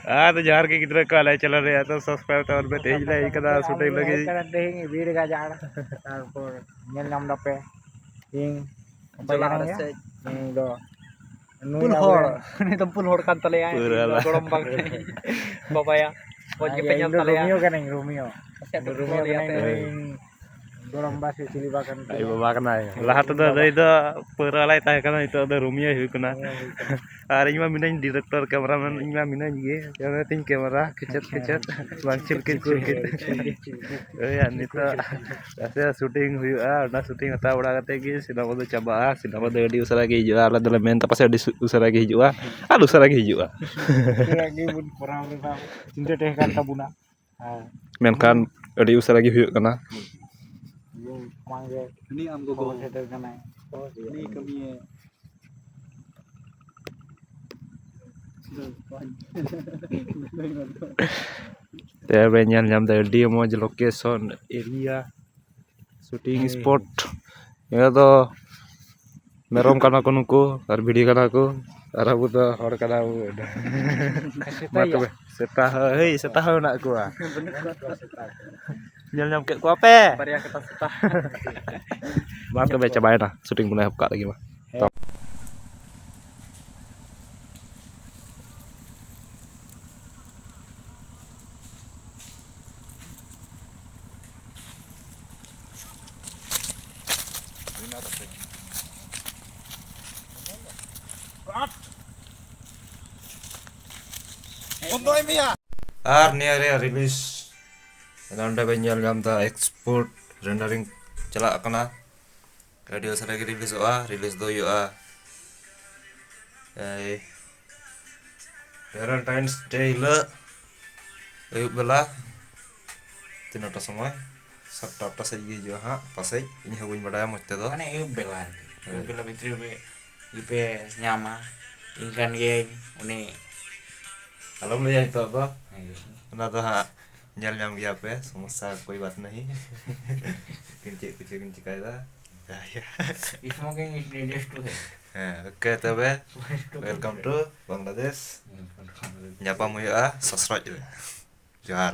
तो जहर के कितने कल है चल रहे हैं तो सब्सक्राइब तो और तेज ले कदा शूटिंग लगी तेज वीर गाजार तारपर nyel nyam dape ing जला से ing do पुल हड़ नहीं तो पुल हड़ kan tale ya Pura gorong bang bapak ya buat ya penyam Indo tale ya Romeo kan yang Romeo Romeo Romeo lihat kan ya yang dorong bas cili bakan Ay baba kana lahat do do pura lai tahe kana itu do Rumia hu kana are ima minain director cameraman ima minain ge jana tin camera kecet langsung kecet ya nito ase shooting hu na shooting hata bada kate ge sinama do chaba sinama do di usara ge hijua ala dalam men tapase di usara ge hijua usara ge hijua lagi bun kurang lebih cinta teh kan tabuna menkan di usara ge hu kana mangge ini am gogo theater kana ini kami ya benyal nyam di moj location area shooting spot ya to merom kana ko nuku ar video kana ko ar abu to hor kana bu matu seta nak ku nyal nyam ke ku ape Maria kata setah mat ke cobain lah shooting mulai buka lagi mah nih area rilis anda benyal nyam ta export rendering celak kana radio saragi rilis do yo Valentine's Day le ayub bela tinota semua sakta saja jo ha pasai ini hawin badaya motte do ane bela bitri be ipe nyama ikan geng uni kalau melihat itu apa ना तो हाँ जल जाम गया पे समस्या कोई बात नहीं किंची कायदा smoking is dangerous to health okay तब welcome to Bangladesh nyapa muya subscribe johar